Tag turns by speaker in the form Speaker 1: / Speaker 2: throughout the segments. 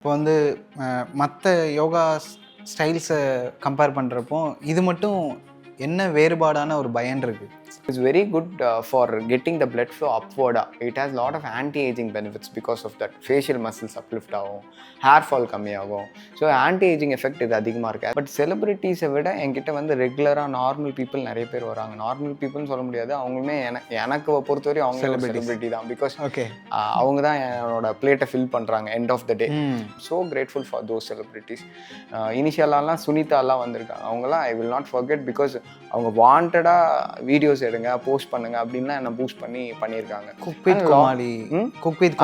Speaker 1: இப்போ வந்து மற்ற யோகா ஸ்டைல்ஸை கம்பேர் பண்ணுறப்போ இது மட்டும் என்ன வேறுபாடான ஒரு பயன் இருக்குது?
Speaker 2: It's very good for getting the blood flow upward. It has a lot of anti-aging benefits because of that. Facial muscles uplift ஆகும், hair fall கம்மியாகும். ஸோ anti-aging effect இது அதிகமாக இருக்குது. பட் செலிப்ரிட்டிஸை விட என்கிட்ட வந்து ரெகுலராக நார்மல் பீப்புள் நிறைய பேர் வராங்க. நார்மல் பீப்புள்னு சொல்ல முடியாது, அவங்களுமே எனக்கு பொறுத்தவரை அவங்க செலிபிரிட்டி தான். பிகாஸ்
Speaker 1: ஓகே,
Speaker 2: அவங்க தான் என்னோட பிளேட்டை ஃபில் பண்ணுறாங்க end of the day. So grateful for those celebrities. இனிஷியலாலாம் சுனிதாலாம் வந்திருக்காங்க. அவங்களாம் I will not forget because அவங்க வாண்டடாக வீடியோஸ் எடுங்க, போஸ்ட் பண்ணுங்க அப்படின்லாம் என்ன பூஸ்ட் பண்ணியிருக்காங்க.
Speaker 1: Cook with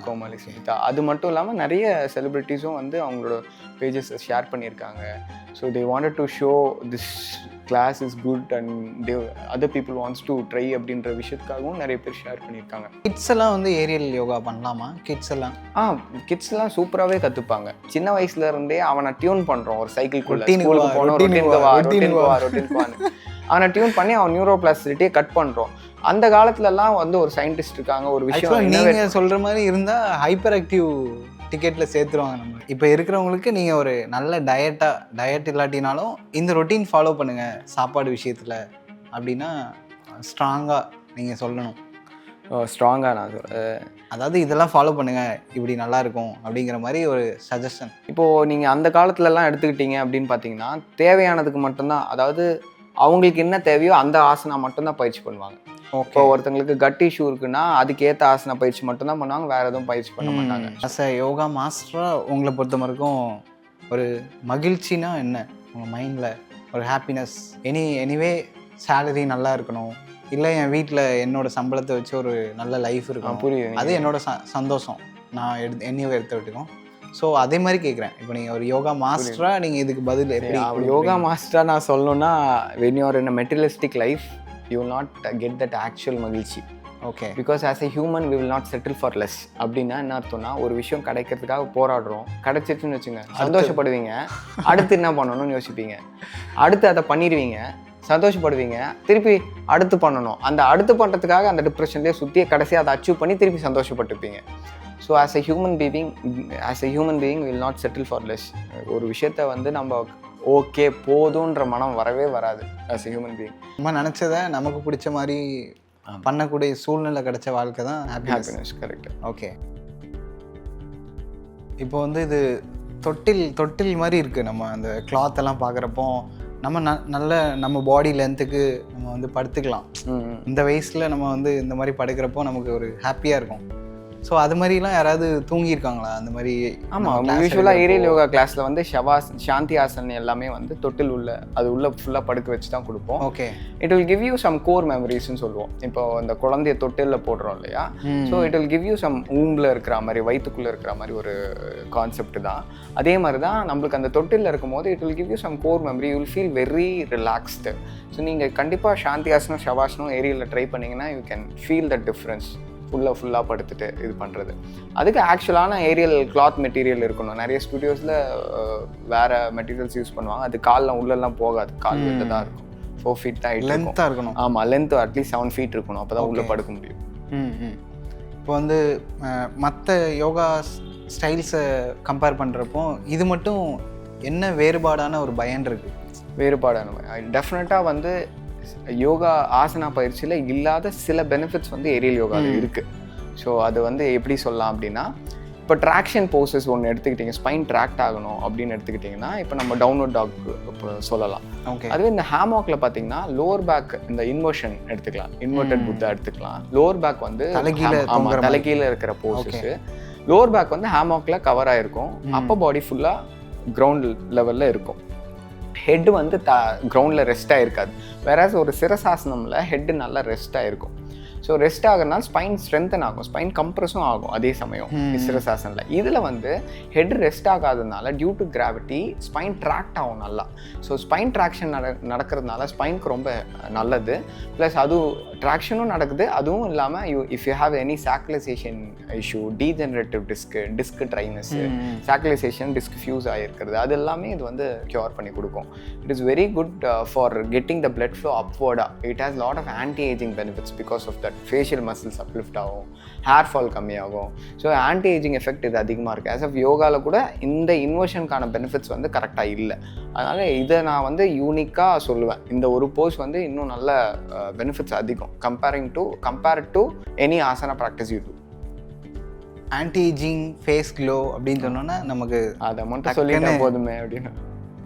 Speaker 2: Comali Sunitha. அது மட்டும் இல்லாமல் நிறைய செலிபிரிட்டிஸும் வந்து அவங்களோட பேஜஸ் ஷேர் பண்ணியிருக்காங்க. So they wanted to show this class is good and the other people wants to try அப்படின்ற விஷயத்துக்காகவும் நிறைய பேர் ஷேர் பண்ணியிருக்காங்க.
Speaker 1: கிட்ஸ் எல்லாம் வந்து ஏரியல் யோகா பண்ணலாமா?
Speaker 2: கிட்ஸ்லாம் சூப்பராகவே கற்றுப்பாங்க. சின்ன வயசுல இருந்தே அவனை டியூன் பண்ணுறோம். ஒரு சைக்கிள்குள்ள அவனை டியூன் பண்ணி அவன் நியூரோ பிளாஸ்டிசிட்டியை கட் பண்ணுறோம். அந்த காலத்துலலாம் வந்து ஒரு சயின்டிஸ்ட் இருக்காங்க. ஒரு விஷயம்
Speaker 1: நீங்கள் சொல்கிற மாதிரி இருந்தால் ஹைப்பர் ஆக்டிவ் டிக்கெட்டில் சேர்த்துருவாங்க. நம்ம இப்போ இருக்கிறவங்களுக்கு நீங்கள் ஒரு நல்ல டயட் இல்லாட்டினாலும் இந்த ரொட்டீன் ஃபாலோ பண்ணுங்கள் சாப்பாடு விஷயத்தில் அப்படின்னா ஸ்ட்ராங்காக நீங்கள் சொல்லணும்.
Speaker 2: ஸ்ட்ராங்காக நான் சொல்கிறேன்,
Speaker 1: அதாவது இதெல்லாம் ஃபாலோ பண்ணுங்கள் இப்படி நல்லாயிருக்கும் அப்படிங்கிற மாதிரி ஒரு சஜஷன்.
Speaker 2: இப்போது நீங்கள் அந்த காலத்துலலாம் எடுத்துக்கிட்டீங்க அப்படின்னு பார்த்தீங்கன்னா தேவையானதுக்கு மட்டும்தான், அதாவது அவங்களுக்கு என்ன தேவையோ அந்த ஆசனா மட்டும்தான் பயிற்சி பண்ணுவாங்க. இப்போ ஒருத்தங்களுக்கு கட் இஷ்யூ இருக்குன்னா அதுக்கேற்ற ஆசன பயிற்சி மட்டும்தான் பண்ணுவாங்க, வேறு எதுவும் பயிற்சி பண்ண மாட்டாங்க.
Speaker 1: அஸ் அ யோகா மாஸ்டராக உங்களை பொறுத்த வரைக்கும் ஒரு மகிழ்ச்சினா என்ன? உங்கள் மைண்டில் ஒரு ஹாப்பினஸ், எனிவே சேலரி நல்லா இருக்கணும், இல்லை என் வீட்டில் என்னோட சம்பளத்தை வச்சு ஒரு நல்ல லைஃப் இருக்கும், புரியுது, அது என்னோட சந்தோஷம், நான் என்னையவே எடுத்து விட்டுக்கோம். ஸோ அதே மாதிரி கேட்குறேன். இப்போ நீங்கள் ஒரு யோகா மாஸ்டராக நீங்கள் இதுக்கு பதில் எப்படி?
Speaker 2: யோகா மாஸ்டராக நான் சொல்லணும்னா when you are in a materialistic life you will not get that actual மகிழ்ச்சி.
Speaker 1: Okay,
Speaker 2: because as a human we will not settle for less. அப்படின்னா என்ன அர்த்தம்னா, ஒரு விஷயம் கிடைக்கிறதுக்காக போராடுறோம், கிடைச்சிட்டுன்னு வச்சுங்க சந்தோஷப்படுவீங்க, அடுத்து என்ன பண்ணணும்னு யோசிப்பீங்க, அடுத்து அதை பண்ணிடுவீங்க, சந்தோஷப்படுவீங்க, திருப்பி அடுத்து பண்ணணும், அந்த அடுத்து பண்ணுறதுக்காக அந்த டிப்ரெஷன்லேயே சுற்றி கடைசியாக அதை அச்சீவ் பண்ணி திருப்பி சந்தோஷப்பட்டுப்பீங்க. So as a human being will not settle for less. ஒரு விஷயத்த வந்து நம்ம ஓகே போதுன்ற மனம் வரவே வராது ஆஸ் எ ஹியூமன் பீயிங்.
Speaker 1: நம்ம நினச்சதை நமக்கு பிடிச்ச மாதிரி பண்ணக்கூடிய சூழ்நிலை கிடைச்ச வாழ்க்கை தான் ஹாப்பினஸ்.
Speaker 2: கரெக்ட்.
Speaker 1: ஓகே, இப்போ வந்து இது தொட்டில் மாதிரி இருக்குது. நம்ம அந்த கிளாத் எல்லாம் பார்க்குறப்போ நம்ம நல்ல நம்ம பாடி லென்த்துக்கு நம்ம வந்து படுத்துக்கலாம். இந்த வயசில் நம்ம வந்து இந்த மாதிரி படுக்கிறப்போ நமக்கு ஒரு ஹாப்பியாக இருக்கும். ஸோ அது மாதிரிலாம் யாராவது தூங்கியிருக்காங்களா அந்த மாதிரி?
Speaker 2: ஆமாம், யூஸ்வலாக ஏரியல் யோகா கிளாஸில் வந்து சாந்தி ஆசன் எல்லாமே வந்து தொட்டில் அது உள்ள ஃபுல்லாக படுக்க வச்சு தான் கொடுப்போம்.
Speaker 1: Okay,
Speaker 2: it will give you some core மெமரிஸ்ன்னு சொல்லுவோம். இப்போ அந்த குழந்தைய தொட்டிலில் போடுறோம் இல்லையா, so it will give you some ஊம்பில் இருக்கிற மாதிரி, வயிற்றுக்குள்ளே இருக்கிற மாதிரி ஒரு கான்செப்ட் தான். அதே மாதிரி தான் நம்மளுக்கு அந்த தொட்டிலில் இருக்கும்போது it will give you some core memory, you will feel very relaxed. So நீங்கள் கண்டிப்பாக சாந்தி ஆசனம் ஷவாசனம் ஏரியலில் ட்ரை பண்ணிங்கன்னா you can feel the difference. ஃபுல்லாக படுத்துட்டு இது பண்ணுறது, அதுக்கு ஆக்சுவலான ஏரியல் கிளாத் மெட்டீரியல் இருக்கணும். நிறைய ஸ்டுடியோஸில் வேறு மெட்டீரியல்ஸ் யூஸ் பண்ணுவாங்க, அது காலில் உள்ளெல்லாம் போகாது, கால் வெளில தான் இருக்கும். 4 feet தான்
Speaker 1: லென்த்தாக இருக்கணும்.
Speaker 2: ஆமாம், லென்த் அட்லீஸ்ட் 7 feet இருக்கணும், அப்போ தான் உள்ளே படுக்க முடியும்.
Speaker 1: இப்போ வந்து மற்ற யோகா ஸ்டைல்ஸை கம்பேர் பண்ணுறப்போ இது மட்டும் என்ன வேறுபாடான ஒரு பயன் இருக்குது?
Speaker 2: டெஃபினட்டாக வந்து யோகா ஆசனா பயிற்சியில் இல்லாத சில பெனிஃபிட்ஸ் வந்து ஏரியல் யோகாவில் இருக்குது. ஸோ அது வந்து எப்படி சொல்லலாம் அப்படின்னா, இப்போ ட்ராக்ஷன் போசஸ் ஒன்று எடுத்துக்கிட்டிங்க, ஸ்பைன் ட்ராக்ட் ஆகணும் அப்படின்னு எடுத்துக்கிட்டிங்கன்னா இப்போ நம்ம டவுன்வர்ட் டாக் சொல்லலாம்.
Speaker 1: ஓகே,
Speaker 2: அதுவே இந்த ஹேமாக்ல பார்த்தீங்கன்னா லோவர் பேக் இந்த இன்வர்ஷன் எடுத்துக்கலாம், இன்வெர்டட் புத்தா எடுத்துக்கலாம். லோவர் பேக் வந்து தலைகீழ இருக்கிற போசஸ். லோவர் பேக் வந்து ஹேமாக்ல கவர் ஆகிருக்கும், அப்பர் பாடி ஃபுல்லாக கிரவுண்ட் லெவலில் இருக்கும். ஹெட் வந்து கிரவுண்டில் ரெஸ்ட் ஆகிருக்காது. வேறாஸ் ஒரு சிரசாசனமில் ஹெட்டு நல்லா ரெஸ்ட் ஆகிருக்கும். ஸோ ரெஸ்ட் ஆகிறதுனால ஸ்பைன் ஸ்ட்ரென்தன் ஆகும், ஸ்பைன் கம்ப்ரெஸும் ஆகும் அதே சமயம் சிரசாசனில். இதில் வந்து ஹெட் ரெஸ்ட் ஆகாததுனால due to gravity spine tract ஆகும் நல்லா. ஸோ ஸ்பைன் ட்ராக்ஷன் நடக்கிறதுனால ஸ்பைனுக்கு ரொம்ப நல்லது. ப்ளஸ் அதுவும் ட்ராக்ஷனும் நடக்குது, அதுவும் இல்லாமல் if you have any sacralisation issue, degenerative disc dryness, sacralisation disc fuse ஆகிருக்கிறது, அது எல்லாமே இது வந்து க்யூர் பண்ணி கொடுக்கும். It is very good for getting the blood flow அப்வர்டாக. It has lot of anti ageing benefits because of that. That facial muscles uplift ஆகும், hair fall கம்மியாகும். ஸோ ஆன்டி ஏஜிங் எஃபெக்ட் இது அதிகமாக இருக்குது. ஆஸ் ஆஃப் யோகாவில் கூட இந்த இன்வர்ஷனுக்கான benefits வந்து கரெக்டாக இல்லை. அதனால் இதை நான் வந்து யூனிக்காக சொல்லுவேன். இந்த ஒரு போஸ் வந்து இன்னும் நல்ல பெனிஃபிட்ஸ் அதிகம் compared to any asana practice you do.
Speaker 1: Anti ageing, face glow அப்படின்னு சொன்னோன்னா நமக்கு
Speaker 2: அதை மட்டும் சொல்லிட்டா போதுமே அப்படின்னு.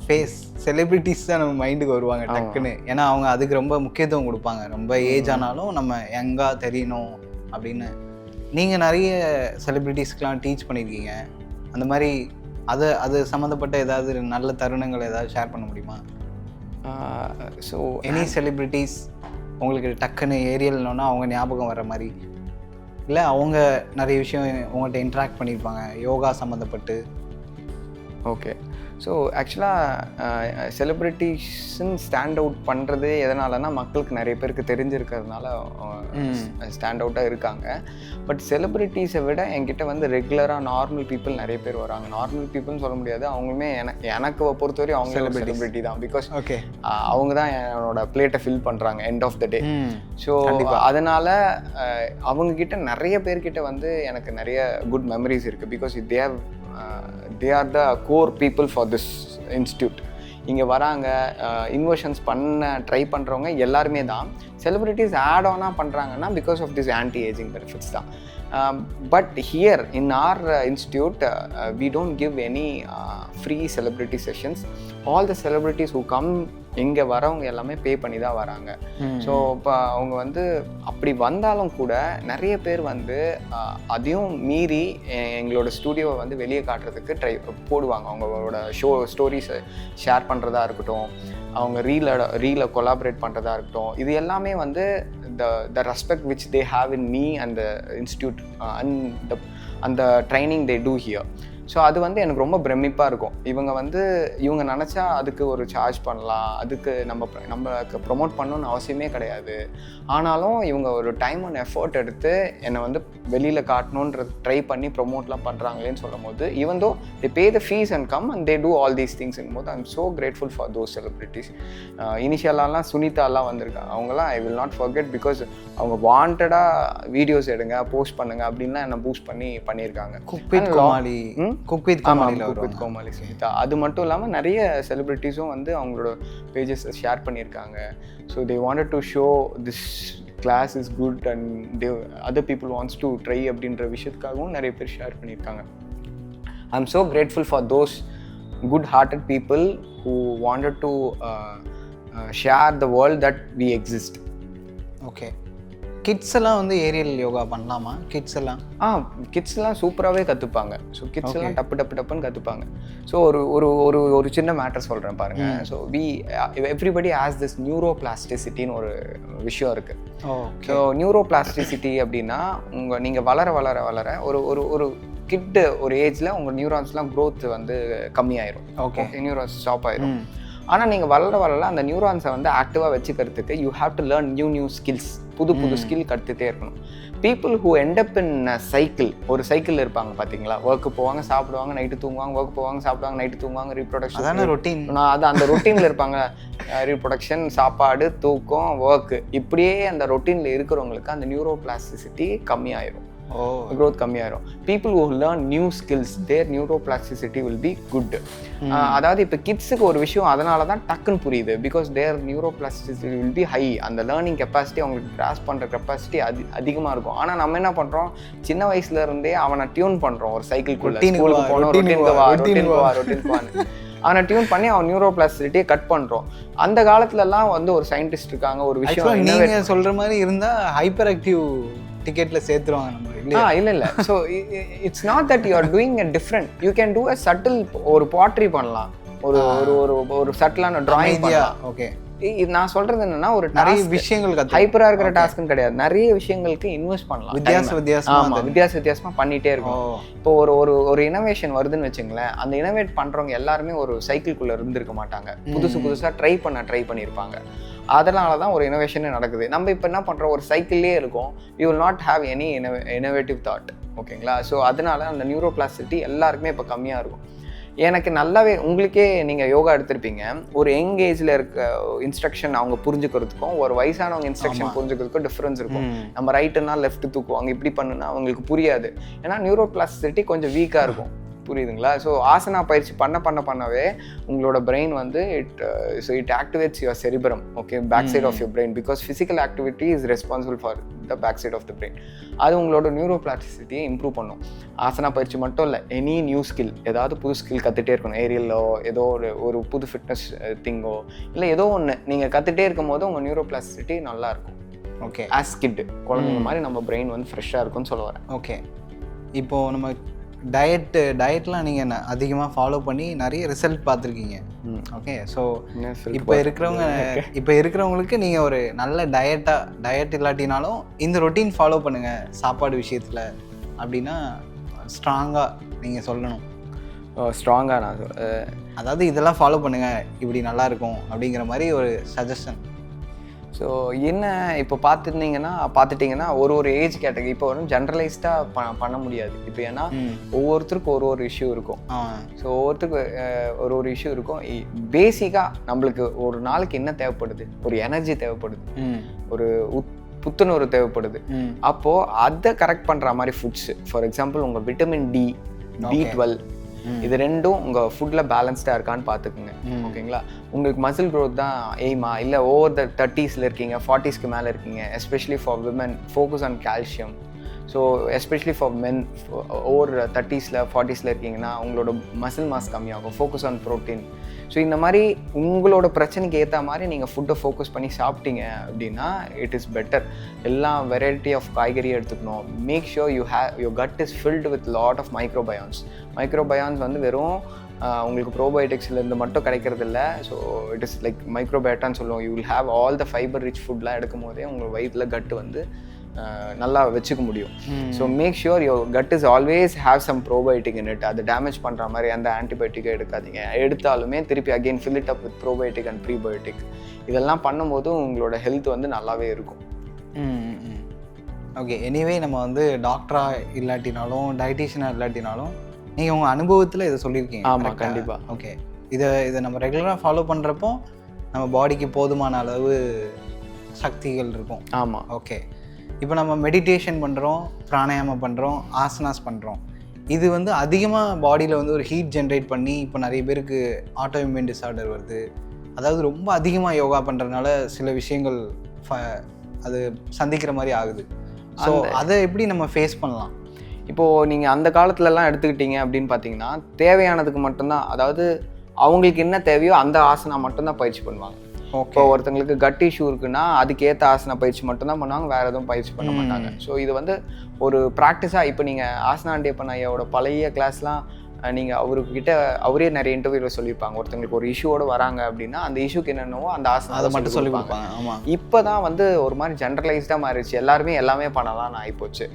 Speaker 1: ஃபேஸ் செலிப்ரிட்டிஸ் தான் நம்ம மைண்டுக்கு வருவாங்க டக்குன்னு. ஏன்னா அவங்க அதுக்கு ரொம்ப முக்கியத்துவம் கொடுப்பாங்க. ரொம்ப ஏஜ் ஆனாலும் நம்ம யங்காக தெரியணும் அப்படின்னு. நீங்கள் நிறைய செலிப்ரிட்டிஸ்க்கெலாம் டீச் பண்ணியிருக்கீங்க. அந்த மாதிரி அது சம்மந்தப்பட்ட ஏதாவது நல்ல தருணங்கள் ஏதாவது ஷேர் பண்ண முடியுமா?
Speaker 2: ஸோ
Speaker 1: எனி செலிப்ரிட்டிஸ் உங்களுக்கு டக்குன்னு ஏரியல்னோன்னா அவங்க ஞாபகம் வர மாதிரி, இல்லை அவங்க நிறைய விஷயம் உங்கள்கிட்ட இன்ட்ராக்ட் பண்ணியிருப்பாங்க யோகா சம்மந்தப்பட்டு.
Speaker 2: ஓகே. ஸோ ஆக்சுவலாக செலிப்ரிட்டிஸ்ன்னு ஸ்டாண்ட் அவுட் பண்ணுறது எதனாலனா மக்களுக்கு நிறைய பேருக்கு தெரிஞ்சிருக்கிறதுனால ஸ்டாண்ட் அவுட்டாக இருக்காங்க. பட் செலிப்ரிட்டிஸை விட என்கிட்ட வந்து ரெகுலராக நார்மல் பீப்புள் நிறைய பேர் வராங்க. நார்மல் பீப்புள்னு சொல்ல முடியாது, அவங்களுமே எனக்கு பொறுத்தவரையும் அவங்க செலிப்ரிட்டி தான். பிகாஸ்
Speaker 1: ஓகே
Speaker 2: அவங்க தான் என்னோட பிளேட்டை ஃபில் பண்ணுறாங்க end of the day. So அதனால் அவங்கக்கிட்ட நிறைய பேர்கிட்ட வந்து எனக்கு நிறைய குட் மெமரிஸ் இருக்குது. Because they are the core people for this institute. இங்கே வராங்க, இன்வர்ஷன்ஸ் ட்ரை பண்ணுறவங்க எல்லாருமே தான். செலிப்ரிட்டிஸ் ஆட் ஆனாக பண்ணுறாங்கன்னா because of this anti ageing benefits தான். But here in our institute we don't give any free celebrity sessions. all the celebrities who come இங்கே வரவங்க எல்லாமே பே பண்ணி தான் வராங்க. ஸோ இப்போ அவங்க வந்து அப்படி வந்தாலும் கூட நிறைய பேர் வந்து அதையும் மீறி எங்களோட ஸ்டூடியோவை வந்து வெளியே காட்டுறதுக்கு போடுவாங்க. அவங்களோட ஸ்டோரிஸை ஷேர் பண்ணுறதா இருக்கட்டும், அவங்க ரீலை கொலாபரேட் பண்ணுறதா இருக்கட்டும், இது எல்லாமே வந்து the respect which they have in me and the institute and the training they do here. So அது வந்து எனக்கு ரொம்ப பிரமிப்பாக இருக்கும். இவங்க நினச்சா அதுக்கு ஒரு சார்ஜ் பண்ணலாம், அதுக்கு நம்மளுக்கு ப்ரொமோட் பண்ணணும்னு அவசியமே கிடையாது. ஆனாலும் இவங்க ஒரு டைம் அண்ட் எஃபர்ட் எடுத்து என்னை வந்து வெளியில் காட்டணுன்ற ட்ரை பண்ணி ப்ரொமோட்லாம் பண்ணுறாங்களேன்னு சொல்லும் போது, even though they pay the fees and come and they do all these things in போது, I'm so grateful for those celebrities. இனிஷியலாலாம் சுனிதாலாம் வந்திருக்காங்க. அவங்களாம் I will not forget because அவங்க வாண்டடாக வீடியோஸ் எடுங்க, போஸ்ட் பண்ணுங்க அப்படின்லாம் என்னை பூஸ்ட் பண்ணியிருக்காங்க. Cook with Comali Sunitha. அது மட்டும் இல்லாமல் நிறைய செலிப்ரிட்டிஸும் வந்து அவங்களோட பேஜஸ் ஷேர் பண்ணியிருக்காங்க. So they wanted to show this class is good and the other people wants to try அப்படின்ற விஷயத்துக்காகவும் நிறைய பேர் ஷேர் பண்ணியிருக்காங்க. I am so grateful for those good hearted people who wanted to share the world that we exist.
Speaker 1: Okay. Kids எல்லாம் வந்து Ariel yoga பண்ணலாமா?
Speaker 2: கிட்ஸ்லாம் சூப்பராகவே கற்றுப்பாங்க. ஸோ கிட்ஸ் எல்லாம் டப்புன்னு கற்றுப்பாங்க. ஸோ ஒரு சின்ன மேட்டர் சொல்கிறேன் பாருங்க. ஸோ எவ்ரிபடி ஹேஸ் திஸ் நியூரோபிளாஸ்டிசிட்டின்னு ஒரு விஷயம் இருக்குது. ஸோ நியூரோபிளாஸ்டிசிட்டி அப்படின்னா நீங்கள் வளர ஒரு கிட்டு ஒரு ஏஜில் உங்கள் நியூரான்ஸ்லாம் க்ரோத் வந்து கம்மியாயிரும். ஓகே, நியூரான்ஸ் ஸ்டாப் ஆயிரும். ஆனால் நீங்கள் வளர அந்த நியூரான்ஸை வந்து ஆக்டிவாக வச்சுக்கிறதுக்கு you have to learn new skills. புது ஸ்கில் கற்றுட்டே இருக்கணும். People who end up in cycle, ஒரு சைக்கிள் இருப்பாங்க பார்த்தீங்களா, ஒர்க்கு போவாங்க, சாப்பிடுவாங்க, நைட்டு தூங்குவாங்க, ஒர்க் போவாங்க, சாப்பிடுவாங்க, நைட்டு தூங்குவாங்க, ரீப்ரொடக்ஷன் ரொட்டீன். அந்த ரொட்டீனில் இருப்பாங்க. ரீப்ரொடக்ஷன், சாப்பாடு, தூக்கம், ஒர்க்கு, இப்படியே அந்த ரொட்டீனில் இருக்கிறவங்களுக்கு அந்த நியூரோபிளாஸ்டிசிட்டி கம்மியாயிரும், growth கம்மியாயிரும். people who learn new skills, their neuroplasticity will be good. அதாவது இப்போ கிட்ஸுக்கு ஒரு விஷயம் அதனால தான் டக்குன்னு புரியுது, because their neuroplasticity will be high. அந்த லேர்னிங் கெப்பாசிட்டி, அவங்களுக்கு கிராஸ் பண்ணுற கெப்பாசிட்டி அதிகமாக இருக்கும். ஆனால் நம்ம என்ன பண்ணுறோம், சின்ன வயசுல இருந்தே அவனை டியூன் பண்ணுறோம். ஒரு சைக்கிள்குள்ள ஸ்கூலுக்கு போனோம், ரொட்டீனுக்கு வான்னு அவனை டியூன் பண்ணி அவன் நியூரோபிளாஸ்டிசிட்டியை கட் பண்ணுறோம். அந்த காலத்துலலாம் வந்து ஒரு சயின்டிஸ்ட் இருக்காங்க, ஒரு விஷயம்
Speaker 1: நீங்கள் சொல்கிற மாதிரி இருந்தால் ஹைப்பர் ஆக்டிவ் டிக்கெட்ல சேர்த்துருவாங்க நம்ம.
Speaker 2: இல்ல so it's not that you are doing a different, you can do a subtle, ஒரு பாட்ரி பண்ணலாம், ஒரு சட்டிலான டிராயிங் பண்ணலாம். ஓகே, நான் சொல்றது என்னன்னா, ஒரு நிறைய விஷயங்கள் ஹைப்பரா இருக்கிற டாஸ்க்னு கிடையாது, நிறைய விஷயங்களுக்கு இன்வெஸ்ட் பண்ணலாம், வித்தியாசமா பண்ணிட்டே இருக்கும். இப்போ ஒரு இனோவேஷன் வருதுன்னு வச்சுங்களேன், அந்த இனோவேட் பண்றவங்க எல்லாருமே ஒரு சைக்கிள்குள்ள இருந்திருக்க மாட்டாங்க, புதுசா ட்ரை பண்ணியிருப்பாங்க. அதனால தான் ஒரு இனோவேஷனே நடக்குது. நம்ம இப்போ என்ன பண்ணுறோம், ஒரு சைக்கிள்லேயே இருக்கும், you will not have any innovative thought. ஓகேங்களா? ஸோ அதனால அந்த நியூரோபிளாஸ்டிசிட்டி எல்லாருக்குமே இப்போ கம்மியாக இருக்கும். எனக்கு நல்லாவே உங்களுக்கே நீங்கள் யோகா எடுத்திருப்பீங்க, ஒரு யங் ஏஜில் இருக்க இன்ஸ்ட்ரக்ஷன் அவங்க புரிஞ்சுக்கிறதுக்கும் ஒரு வயசானவங்க இன்ஸ்ட்ரக்ஷன் புரிஞ்சுக்கிறதுக்கும் டிஃப்ரென்ஸ் இருக்கும். நம்ம ரைட்டுனா லெஃப்ட் தூக்குவாங்க, இப்படி பண்ணுனா அவங்களுக்கு புரியாது. ஏன்னா நியூரோ பிளாஸ்டிசிட்டி கொஞ்சம் வீக்காக இருக்கும், புரியுதுங்களா? ஸோ ஆசனா பயிற்சி பண்ணவே உங்களோட பிரெயின் வந்து it activates your cerebrum, okay, back side of your brain, because physical activity is responsible for the back side of the brain. அது உங்களோட நியூரோ பிளாஸ்டிசிட்டியை இம்ப்ரூவ் பண்ணும். ஆசனா பயிற்சி மட்டும் இல்லை, எனி நியூ ஸ்கில், ஏதாவது புது ஸ்கில் கற்றுட்டே இருக்கணும். ஏரியலோ ஏதோ ஒரு புது ஃபிட்னஸ் திங்கோ இல்லை ஏதோ ஒன்று நீங்கள் கற்றுட்டே இருக்கும் போது உங்கள் நியூரோ பிளாஸ்டிசிட்டி நல்லாயிருக்கும்.
Speaker 1: ஓகே,
Speaker 2: ஆஸ் கிட் குழந்தைங்க மாதிரி நம்ம பிரெயின் வந்து ஃப்ரெஷ்ஷாக இருக்கும்னு சொல்ல வரேன்.
Speaker 1: ஓகே, இப்போது நம்ம டயட்லாம் நீங்கள் அதிகமாக ஃபாலோ பண்ணி நிறைய ரிசல்ட் பார்த்துருக்கீங்க. ஓகே, ஸோ இப்போ இருக்கிறவங்களுக்கு நீங்கள் ஒரு நல்ல டயட் இல்லாட்டினாலும் இந்த ரொட்டீன் ஃபாலோ பண்ணுங்கள் சாப்பாடு விஷயத்தில் அப்படின்னா ஸ்ட்ராங்காக நீங்கள் சொல்லணும்.
Speaker 2: ஸ்ட்ராங்காக நான்
Speaker 1: அதாவது இதெல்லாம் ஃபாலோ பண்ணுங்கள் இப்படி நல்லாயிருக்கும் அப்படிங்கிற மாதிரி ஒரு சஜஷன்.
Speaker 2: ஸோ என்ன இப்போ பார்த்துட்டிங்கன்னா ஒரு ஏஜ் கேட்டகரி இப்போ வரும் ஜென்ரலைஸ்டாக பண்ண முடியாது. இப்போ ஏன்னா ஒவ்வொருத்தருக்கும் ஒரு இஷ்யூ இருக்கும். ஸோ ஒவ்வொருத்தருக்கு ஒரு இஷ்யூ இருக்கும். பேசிக்காக நம்மளுக்கு ஒரு நாளைக்கு என்ன தேவைப்படுது, ஒரு எனர்ஜி தேவைப்படுது, ஒரு புத்துணர்வு தேவைப்படுது. அப்போது அதை கரெக்ட் பண்ணுற மாதிரி ஃபுட்ஸ், ஃபார் எக்ஸாம்பிள் உங்கள் விட்டமின் டி, B12 இது ரெண்டும் உங்கள் ஃபுட்டில் பேலன்ஸ்டாக இருக்கான்னு பார்த்துக்குங்க. ஓகேங்களா? உங்களுக்கு மசில் க்ரோத் தான் எய்மா, இல்லை ஓவர் த 30s இருக்கீங்க, 40s மேலே இருக்கீங்க, especially for women focus on calcium. So especially for men over 30s 40s இருக்கீங்கன்னா உங்களோட மசில் மாஸ் கம்மியாகும், ஃபோக்கஸ் ஆன் ப்ரோட்டீன். ஸோ இந்த மாதிரி உங்களோட பிரச்சனைக்கு ஏற்ற மாதிரி நீங்கள் ஃபுட்டை ஃபோக்கஸ் பண்ணி சாப்பிட்டீங்க அப்படின்னா இட் இஸ் பெட்டர். எல்லாம் வெரைட்டி ஆஃப் காய்கறி எடுத்துக்கணும். Make sure your gut is filled with lot of microbiomes. Microbiomes வந்து வெறும் உங்களுக்கு ப்ரோபயோட்டிக்ஸ்லேருந்து மட்டும் கிடைக்கிறது இல்லை. ஸோ இட் இஸ் லைக் மைக்ரோபயோட்டான்னு சொல்லுவோம். You will have all the fibre rich ஃபுட்லாம் எடுக்கும் போதே உங்கள் வயிற்றில் கட்டு வந்து நல்லா வச்சுக்க முடியும். So make sure your gut is always have some probiotic in it. அது டேமேஜ் பண்ணுற மாதிரி அந்த ஆன்டிபயோட்டிக்கை எடுக்காதீங்க. எடுத்தாலுமே திருப்பி again fill it up with probiotic and prebiotic. இதெல்லாம் பண்ணும்போது உங்களோட ஹெல்த் வந்து நல்லாவே இருக்கும்.
Speaker 1: ஓகே, எனிவே நம்ம வந்து டாக்டராக இல்லாட்டினாலும் டயட்டீஷியனாக இல்லாட்டினாலும் நீங்கள் உங்கள் அனுபவத்தில் இதை சொல்லியிருக்கீங்க.
Speaker 2: ஆமாம், கண்டிப்பாக.
Speaker 1: ஓகே, இதை நம்ம ரெகுலராக ஃபாலோ பண்ணுறப்போ நம்ம பாடிக்கு போதுமான அளவு சக்திகள் இருக்கும்.
Speaker 2: ஆமாம்.
Speaker 1: ஓகே, இப்போ நம்ம மெடிடேஷன் பண்ணுறோம், பிராணாயாமம் பண்ணுறோம், ஆசனாஸ் பண்ணுறோம். இது வந்து அதிகமாக பாடியில் வந்து ஒரு ஹீட் ஜென்ரேட் பண்ணி இப்போ நிறைய பேருக்கு ஆட்டோ இம்யூன் டிஸார்டர் வருது. அதாவது ரொம்ப அதிகமாக யோகா பண்ணுறதுனால சில விஷயங்கள் அது சந்திக்கிற மாதிரி ஆகுது. ஸோ அதை எப்படி நம்ம ஃபேஸ் பண்ணலாம்?
Speaker 2: இப்போது நீங்கள் அந்த காலத்துலலாம் எடுத்துக்கிட்டீங்க அப்படின்னு பார்த்தீங்கன்னா தேவையானதுக்கு மட்டும்தான், அதாவது அவங்களுக்கு என்ன தேவையோ அந்த ஆசனா மட்டும்தான் பயிற்சி பண்ணுவாங்க. இப்போ ஒருத்தங்களுக்கு கட் இஷ்யூ இருக்குன்னா அதுக்கேற்ற ஆசனா பயிற்சி மட்டும்தான் பண்ணுவாங்க, வேறு எதுவும் பயிற்சி பண்ண மாட்டாங்க. ஸோ இது வந்து ஒரு ப்ராக்டிஸாக இப்போ நீங்கள் ஆசனா ஆண்டியப்பன் ஐயாவோட பழைய கிளாஸ்லாம் நீங்கள் அவர்கிட்ட அவரே நிறைய இன்டர்வியூவில் சொல்லியிருப்பாங்க. ஒருத்தங்களுக்கு ஒரு இஷ்யூவோடு வராங்க அப்படின்னா அந்த இஷ்யூக்கு என்னென்னவோ அந்த ஆசனம் அதை மட்டும் சொல்லி கொடுப்பாங்க. ஆமாம், இப்போ தான் வந்து ஒரு மாதிரி ஜென்ரலைஸ்டாக மாறிடுச்சு. எல்லாமே பண்ணலாம்னு ஆகிப்போச்சு.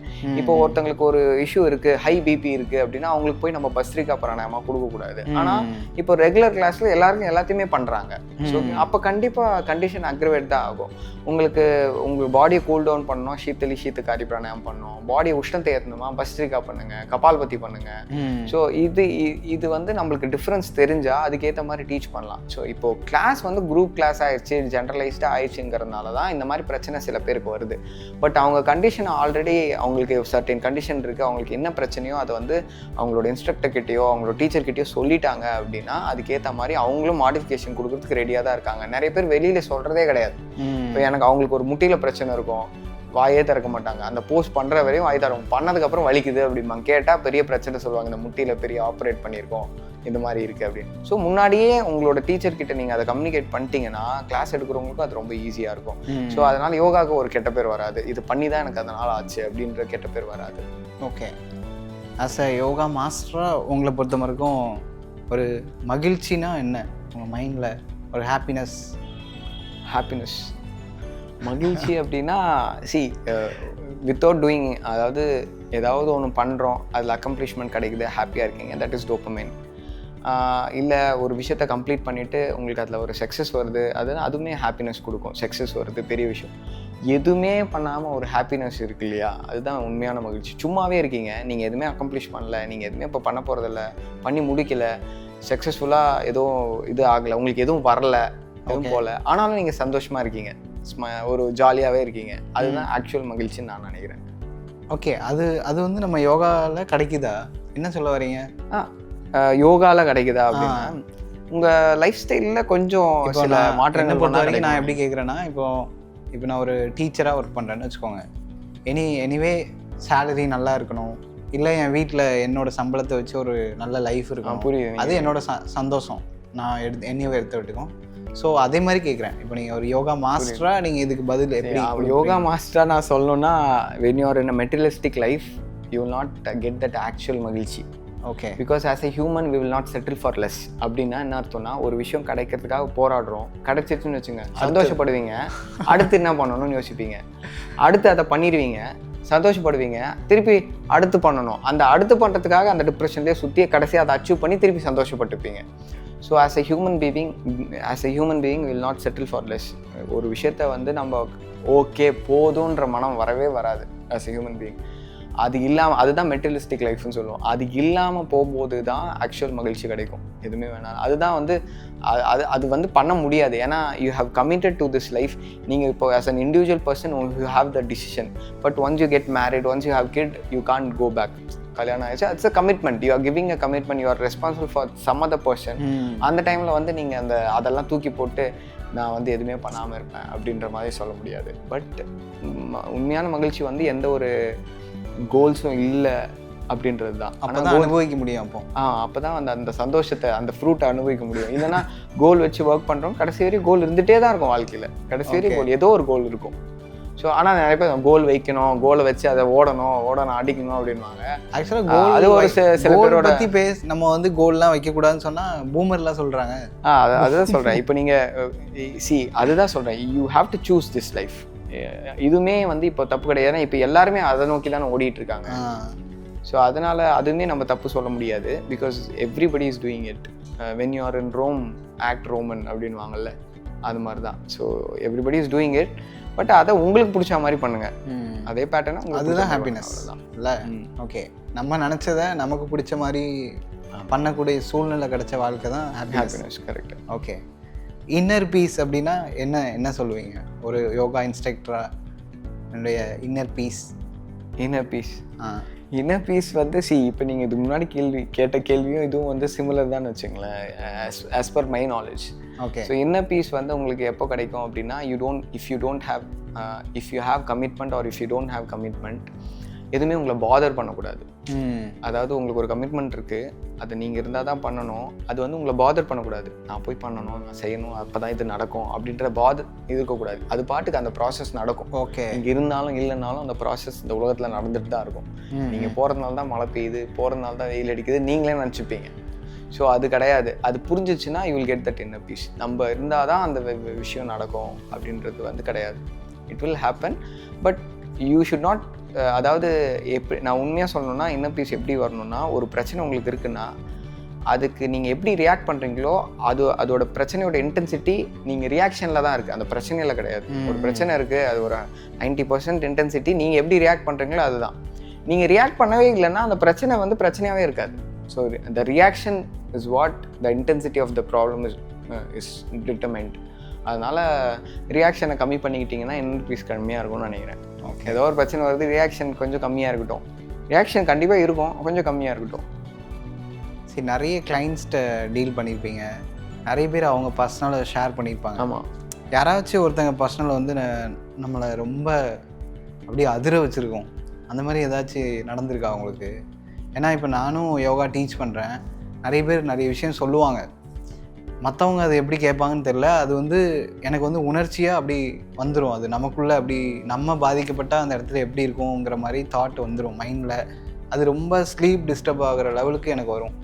Speaker 2: இப்போ ஒருத்தங்களுக்கு ஒரு இஷ்யூ இருக்குது, ஹை பிபி இருக்குது அப்படின்னா அவங்களுக்கு போய் நம்ம பஸ்திரிகா பிராணாயாமம் கொடுக்கக்கூடாது. ஆனால் இப்போ ரெகுலர் கிளாஸில் எல்லாருமே பண்ணுறாங்க. ஸோ அப்போ கண்டிப்பாக கண்டிஷன் அக்ரிவேட் தான் ஆகும். உங்களுக்கு உங்கள் பாடியை கூல் டவுன் பண்ணணும், சீத்துக்காரி பிராணாயாமம் பண்ணணும், பாடியை உஷ்ணத்தை ஏற்றணுமா பஸ்திரிகா பண்ணுங்கள், கபால்பதி பண்ணுங்கள். ஸோ இது வந்து நம்மளுக்கு டிஃப்ரென்ஸ் தெரிஞ்சால் அதுக்கேற்ற மாதிரி டீச் பண்ணலாம். ஸோ இப்போது கிளாஸ் வந்து குரூப் கிளாஸ் ஆயிடுச்சு, ஜென்ரலைஸ்டாக ஆயிடுச்சுங்கிறதுனால தான் இந்த மாதிரி பிரச்சனை சில பேருக்கு வருது. பட் அவங்க கண்டிஷன் ஆல்ரெடி அவங்களுக்கு சர்டன் கண்டிஷன் இருக்குது, அவங்களுக்கு என்ன பிரச்சனையோ அதை வந்து அவங்களோட இன்ஸ்ட்ரக்டர்கிட்டயோ அவங்களோட டீச்சர்கிட்டயோ சொல்லிட்டாங்க அப்படின்னா அதுக்கேற்ற மாதிரி அவங்களும் மாடிஃபிகேஷன் கொடுக்குறதுக்கு ரெடியாக தான் இருக்காங்க. நிறைய பேர் வெளியில் சொல்கிறதே கிடையாது. இப்போ எனக்கு அவங்களுக்கு ஒரு முட்டியில் பிரச்சனை இருக்கும், வாயே திறக்க மாட்டாங்க. அந்த போஸ்ட் பண்ணுற வரையும் வாய் தரும், பண்ணதுக்கப்புறம் வலிக்குது அப்படிம்பாங்க. கேட்டால் பெரிய பிரச்சனை சொல்லுவாங்க, இந்த முட்டியில் பெரிய ஆப்ரேட் பண்ணியிருக்கோம், இந்த மாதிரி இருக்குது அப்படின்னு. ஸோ முன்னாடியே உங்களோட டீச்சர்கிட்ட நீங்கள் அதை கம்யூனிகேட் பண்ணிட்டீங்கன்னா கிளாஸ் எடுக்கிறவங்களுக்கும் அது ரொம்ப ஈஸியாக இருக்கும். ஸோ அதனால் யோகாவுக்கு ஒரு கெட்ட பேர் வராது, இது பண்ணி தான் எனக்கு அதனால் ஆச்சு அப்படின்ற கெட்ட பேர் வராது.
Speaker 1: ஓகே, ஆஸ் அ யோகா மாஸ்டராக உங்களை பொறுத்த வரைக்கும் ஒரு மகிழ்ச்சினா என்ன? உங்கள் மைண்டில் ஒரு ஹாப்பினஸ்
Speaker 2: மகிழ்ச்சி அப்படின்னா வித்தவுட் டூயிங், அதாவது ஏதாவது ஒன்று பண்ணுறோம், அதில் அக்கம்ப்ளிஷ்மெண்ட் கிடைக்குது, ஹாப்பியாக இருக்கீங்க, தட் இஸ் டோபமைன். இல்லை ஒரு விஷயத்தை கம்ப்ளீட் பண்ணிவிட்டு உங்களுக்கு அதில் ஒரு சக்ஸஸ் வருது, அதுவுமே ஹாப்பினஸ் கொடுக்கும். சக்ஸஸ் வருது பெரிய விஷயம். எதுவுமே பண்ணாமல் ஒரு ஹாப்பினஸ் இருக்கு இல்லையா, அதுதான் உண்மையான மகிழ்ச்சி. சும்மாவே இருக்கீங்க, நீங்கள் எதுவுமே அக்கம்ப்ளிஷ் பண்ணல, நீங்கள் எதுவுமே இப்போ பண்ண போகிறதில்ல, பண்ணி முடிக்கலை, சக்ஸஸ்ஃபுல்லாக எதுவும் இது ஆகலை, உங்களுக்கு எதுவும் வரல, எதுவும் போகல, ஆனாலும் நீங்கள் சந்தோஷமாக இருக்கீங்க, ஒரு ஜாலியாகவே இருக்கீங்க, அதுதான் ஆக்சுவல் மகிழ்ச்சின்னு நான் நினைக்கிறேன்.
Speaker 1: ஓகே, அது வந்து நம்ம யோகாவில் கிடைக்குதா? என்ன சொல்ல வரீங்க?
Speaker 2: யோகாவில் கிடைக்குதா அப்படின்னா உங்கள் லைஃப் ஸ்டைலில் கொஞ்சம் சில மாற்றங்கள்
Speaker 1: பொறுத்த வரைக்கும் நான் எப்படி கேட்குறேன்னா, இப்போ நான் ஒரு டீச்சராக ஒர்க் பண்ணுறேன்னு வச்சுக்கோங்க. எனிவே சேலரி நல்லா இருக்கணும், இல்லை என் வீட்டில் என்னோட சம்பளத்தை வச்சு ஒரு நல்ல லைஃப் இருக்கணும்,
Speaker 2: புரியுது,
Speaker 1: அது என்னோட சந்தோஷம், நான் என்னையவே எடுத்து விட்டுக்கோம். ஸோ அதே மாதிரி கேட்குறேன், இப்போ நீங்கள் ஒரு யோகா மாஸ்டராக நீங்கள் இதுக்கு பதில் எப்படி?
Speaker 2: யோகா மாஸ்டராக நான் சொல்லணும்னா, when you are in a materialistic life you will not get that actual மகிழ்ச்சி.
Speaker 1: Okay,
Speaker 2: because as a human we will not settle for less. அப்படின்னா என்ன அர்த்தம்னா, ஒரு விஷயம் கிடைக்கிறதுக்காக போராடுறோம், கிடைச்சிருச்சுன்னு வச்சுங்க, சந்தோஷப்படுவீங்க, அடுத்து என்ன பண்ணணும்னு யோசிப்பீங்க, அடுத்து அதை பண்ணிடுவீங்க, சந்தோஷப்படுவீங்க, திருப்பி அடுத்து பண்ணணும், அந்த அடுத்து பண்ணுறதுக்காக அந்த டிப்ரெஷன்லேயே சுற்றிய கடைசியாக அதை அச்சீவ் பண்ணி திருப்பி சந்தோஷப்பட்டுப்பீங்க. So as a human being will not settle for less. ஒரு விஷயத்த வந்து நம்ம ஓகே போதுன்ற மனம் வரவே வராது ஆஸ் எ ஹியூமன் பீயிங். அது இல்லாமல், அதுதான் மெட்டீரியலிஸ்டிக் லைஃப்னு சொல்லுவோம். அது இல்லாமல் போகும்போது தான் ஆக்சுவல் மகிழ்ச்சி கிடைக்கும். எதுவுமே வேணாம், அதுதான் வந்து அது வந்து பண்ண முடியாது. ஏன்னா you have committed to this life. நீங்கள் இப்போ as an individual person you have the decision, but once you get married, once you have kid, you can't go back. கல்யாணம் ஆயிடுச்சு, it's a commitment, you are giving a commitment, you are responsible for some other person. அந்த டைமில் வந்து நீங்கள் அதெல்லாம் தூக்கி போட்டு நான் வந்து எதுவுமே பண்ணாமல் இருப்பேன் அப்படின்ற மாதிரி சொல்ல முடியாது. பட் உண்மையான மகிழ்ச்சி வந்து எந்த ஒரு கோல்ஸும் இல்லை அப்படின்றது தான்.
Speaker 1: ஆனால் அனுபவிக்க முடியும்.
Speaker 2: அப்போ தான் அந்த சந்தோஷத்தை, அந்த ஃப்ரூட்டை அனுபவிக்க முடியும். இல்லைன்னா கோல் வச்சு ஒர்க் பண்ணுறோம், கடைசி வரையும் கோல் இருந்துகிட்டே தான் இருக்கும் வாழ்க்கையில், கடைசி வரையும் கோல், ஏதோ ஒரு கோல் இருக்கும். ஸோ ஆனால் நிறைய பேர் கோல் வைக்கணும், கோலை வச்சு அதை ஓடணும் அடிக்கணும் அப்படின்வாங்க.
Speaker 1: ஆக்சுவலாக அது ஒரு சில பேரோட பற்றி நம்ம வந்து கோல்லாம் வைக்கக்கூடாதுன்னு சொன்னால் பூமர்லாம் சொல்கிறாங்க.
Speaker 2: அதுதான் சொல்கிறேன். இப்போ நீங்கள் அதுதான் சொல்கிறேன், you have to choose this life. இதுவுமே வந்து இப்போ தப்பு கிடையாது, ஏன்னா இப்போ எல்லாருமே அதை நோக்கி தானே ஓடிட்டு இருக்காங்க. ஸோ அதனால் அதுவுமே நம்ம தப்பு சொல்ல முடியாது, because everybody is doing it. When you are in Rome act Roman அப்படின்வாங்கல்ல, அது மாதிரி தான். So everybody is doing it, but அதை உங்களுக்கு பிடிச்ச மாதிரி பண்ணுங்க, அதே பேட்டர்னா
Speaker 1: அதுதான் ஹாப்பினஸ் இல்லை? ஓகே, நம்ம நினச்சதை நமக்கு பிடிச்ச மாதிரி பண்ணக்கூடிய சூழ்நிலை கிடைச்ச வாழ்க்கை தான் happiness.
Speaker 2: Correct.
Speaker 1: Okay, inner piece அப்படின்னா என்ன சொல்லுவீங்க ஒரு யோகா இன்ஸ்ட்ரக்டரா? என்னுடைய இன்னர் பீஸ் வந்து இப்போ நீங்கள் இதுக்கு முன்னாடி கேட்ட கேள்வியும் இதுவும் வந்து சிமிலர் தான் வச்சுங்களேன், as per my knowledge. Okay,
Speaker 2: so inner peace வந்து உங்களுக்கு எப்போ கிடைக்கும் அப்படின்னா, if you have commitment or if you don't have commitment, எதுவுமே உங்களை பாதர் பண்ணக்கூடாது. அதாவது உங்களுக்கு ஒரு கமிட்மெண்ட் இருக்குது, அது நீங்கள் இருந்தால் தான் பண்ணணும், அது வந்து உங்களை பாதர் பண்ணக்கூடாது. நான் போய் பண்ணணும், நான் செய்யணும், அப்போ தான் இது நடக்கும் அப்படின்ற பாதர் இருக்கக்கூடாது. அது பாட்டுக்கு அந்த ப்ராசஸ் நடக்கும்.
Speaker 1: ஓகே,
Speaker 2: இங்கே இருந்தாலும் இல்லைனாலும் அந்த ப்ராசஸ் இந்த உலகத்தில் நடந்துட்டு தான் இருக்கும். நீங்கள் போகிறதுனால தான் மழை பெய்யுது, போகிறதுனால தான் வெயில் அடிக்குது நீங்களே நினச்சிப்பீங்க. ஸோ அது கிடையாது. அது புரிஞ்சிச்சுன்னா you will get that inner peace. நம்ம இருந்தால் தான் அந்த விஷயம் நடக்கும் அப்படின்றது வந்து கிடையாது. It will happen, but you should not. அதாவது எப்படி நான் உண்மையாக சொல்லணும்னா, இன்னர் பீஸ் எப்படி வரணும்னா, ஒரு பிரச்சனை உங்களுக்கு இருக்குன்னா அதுக்கு நீங்கள் எப்படி ரியாக்ட் பண்ணுறீங்களோ அதோட பிரச்சனையோட இன்டென்சிட்டி நீங்கள் ரியாக்ஷனில் தான் இருக்குது, அந்த பிரச்சனையில் கிடையாது. ஒரு பிரச்சனை இருக்குது, அது ஒரு 90% இன்டென்சிட்டி, நீங்கள் எப்படி ரியாக்ட் பண்ணுறீங்களோ அதுதான். நீங்கள் ரியாக்ட் பண்ணவே இல்லைன்னா அந்த பிரச்சனை வந்து பிரச்சனையாகவே இருக்காது. So the reaction is what the intensity of the problem is determined. அதனால் ரியாக்ஷனை கம்மி பண்ணிக்கிட்டிங்கன்னா இன்னர் பீஸ் கம்மியாக இருக்கும்னு நினைக்கிறேன். ஓகே, ஏதோ ஒரு பிரச்சனை வருது, ரியாக்ஷன் கொஞ்சம் கம்மியாக இருக்கட்டும். ரியாக்ஷன் கண்டிப்பாக இருக்கும், கொஞ்சம் கம்மியாக இருக்கட்டும்.
Speaker 1: சரி, நிறைய கிளைண்ட்ஸ்கிட்ட டீல் பண்ணியிருப்பீங்க, நிறைய பேர் அவங்க பர்சனலை ஷேர் பண்ணியிருப்பாங்க.
Speaker 2: ஆமாம்,
Speaker 1: யாராச்சும் ஒருத்தங்க பர்சனலை வந்து நம்மளை ரொம்ப அப்படியே அதிர வச்சுருக்கோம், அந்த மாதிரி ஏதாச்சும் நடந்திருக்கா அவங்களுக்கு? ஏன்னா இப்போ நானும் யோகா டீச் பண்ணுறேன், நிறைய பேர் நிறைய விஷயம் சொல்லுவாங்க, மற்றவங்க அது எப்படி கேட்பாங்கன்னு தெரில, அது வந்து எனக்கு வந்து உணர்ச்சியாக அப்படி வந்துடும், அது நமக்குள்ளே அப்படி நம்ம பாதிக்கப்பட்டால் அந்த இடத்துல எப்படி இருக்குங்கிற மாதிரி தாட் வந்துடும் மைண்டில். அது ரொம்ப ஸ்லீப் டிஸ்டர்ப் ஆகிற லெவலுக்கு எனக்கு வரும்.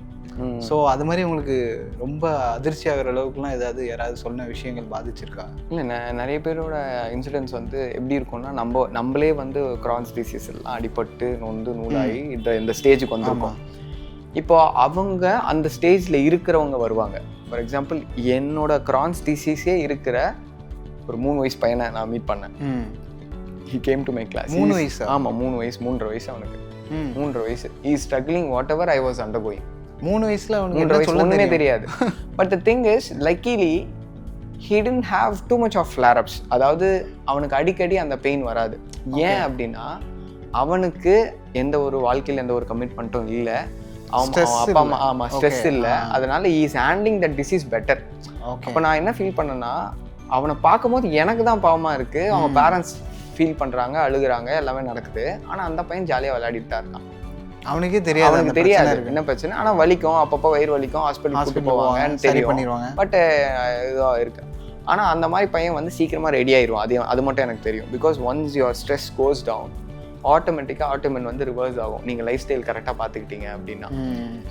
Speaker 1: ஸோ அது மாதிரி உங்களுக்கு ரொம்ப அதிர்ச்சி ஆகிற அளவுக்குலாம் யாராவது சொன்ன விஷயங்கள் பாதிச்சிருக்கா?
Speaker 2: இல்லை, நிறைய பேரோட இன்சிடென்ட்ஸ் வந்து எப்படி இருக்கும்னா, நம்மளே வந்து கிரான்ஸ் டிசீஸ் எல்லாம் அடிபட்டு நொந்து நூலாகி இந்த ஸ்டேஜுக்கு வந்துருக்கோம். இப்போ அவங்க அந்த ஸ்டேஜில் இருக்கிறவங்க வருவாங்க. ஃபார் எக்ஸாம்பிள், என்னோட கிரான்ஸ் டிசீஸே இருக்கிற ஒரு 3 வயசு பையனை நான் மீட் பண்ணேன். He came to my class.
Speaker 1: 3 வயசு?
Speaker 2: ஆமாம், 3 வயசு, 3.5 வயசு அவனுக்கு. 3.5 வயசு. He is struggling what ever I was undergoing.
Speaker 1: 3 வயசுல அவனுக்கு
Speaker 2: 3
Speaker 1: என்ன
Speaker 2: வயசு
Speaker 1: சொல்ல
Speaker 2: ஒன்றுமே
Speaker 1: தெரியும்?
Speaker 2: தெரியாது. But the thing is luckily he didn't have too much of flare-ups. அதாவது அவனுக்கு அடிக்கடி அந்த பெயின் வராது. ஏன் அப்படின்னா அவனுக்கு எந்த ஒரு வாழ்க்கையில் எந்த ஒரு கமிட்மெண்ட்டும் இல்லை, அவன் அப்பா அம்மா ஆமாம் ஸ்ட்ரெஸ் இல்லை, அதனால he is handling that disease better. அப்போ நான் என்ன ஃபீல் பண்ணேன்னா அவனை பார்க்கும்போது எனக்கு தான் பாவமாக இருக்குது, அவங்க பேரண்ட்ஸ் ஃபீல் பண்ணுறாங்க, அழுகுறாங்க, எல்லாமே நடக்குது. ஆனால் அந்த பையன் ஜாலியாக விளையாடிட்டு தான் இருக்கான்.
Speaker 1: அவனுக்கே தெரியாது,
Speaker 2: அவனுக்கு தெரியாது என்ன பிரச்சனை. ஆனால் வலிக்கும், அப்பப்போ வயிறு வலிக்கும், ஹாஸ்பிட்டல் கூட்டு போவாங்கன்னு தெரியும். பட் இதுவாக இருக்கு. ஆனால் அந்த மாதிரி பையன் வந்து சீக்கிரமாக ரெடி ஆயிடுவான். அது மட்டும் எனக்கு தெரியும். Because once your stress goes down ஆட்டோமேட்டிக்காக ஆட்டோமென் வந்து ரிவர்ஸ் ஆகும் நீங்கள் லைஃப் ஸ்டைல் கரெக்டாக பார்த்துக்கிட்டீங்க அப்படின்னா.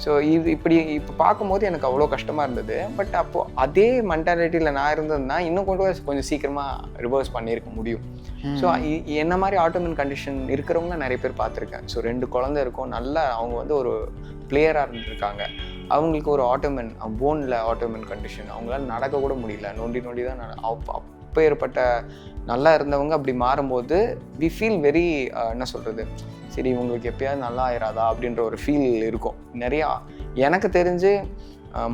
Speaker 2: ஸோ இது இப்படி இப்போ பார்க்கும்போது எனக்கு அவ்வளோ கஷ்டமாக இருந்தது. பட் அப்போது அதே மென்டாலிட்டியில் நான் இருந்ததுன்னா இன்னும் கொஞ்சம் சீக்கிரமாக ரிவர்ஸ் பண்ணியிருக்க முடியும். ஸோ என்ன மாதிரி ஆட்டோமென் கண்டிஷன் இருக்கிறவங்க நிறைய பேர் பார்த்துருக்கேன். ஸோ 2 குழந்தை இருக்கும், நல்லா அவங்க வந்து ஒரு பிளேயராக இருந்திருக்காங்க. அவங்களுக்கு ஒரு ஆட்டோமென் போனில் ஆட்டோமென் கண்டிஷன், அவங்களால நடக்க கூட முடியல, நொண்டி தான் அப்போ ஏற்பட்ட நல்லா இருந்தவங்க அப்படி மாறும்போது வி ஃபீல் வெரி என்ன சொல்கிறது, சரி இவங்களுக்கு எப்பயாவது நல்லா ஆயிராதா அப்படின்ற ஒரு ஃபீல் இருக்கும். நிறையா எனக்கு தெரிஞ்சு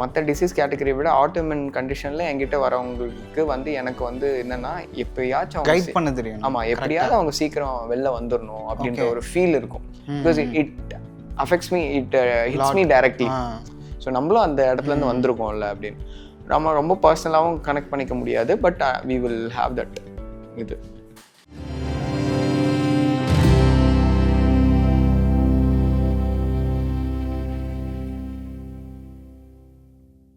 Speaker 2: மற்ற டிசீஸ் கேட்டகரியை விட ஆட்டோமென் கண்டிஷனில் என்கிட்ட வரவங்களுக்கு வந்து எனக்கு வந்து என்னென்னா எப்பயாச்சும்
Speaker 1: கைட் பண்ண தெரியும்.
Speaker 2: ஆமாம், எப்படியாவது அவங்க சீக்கிரம் வெளில வந்துடணும் அப்படின்ற ஒரு ஃபீல் இருக்கும். Because it affects me, it hits me directly. So நம்மளும் அந்த இடத்துலேருந்து வந்திருக்கோம்ல அப்படின்னு நம்ம ரொம்ப பர்சனலாகவும் கனெக்ட் பண்ணிக்க முடியாது. But we will have that இது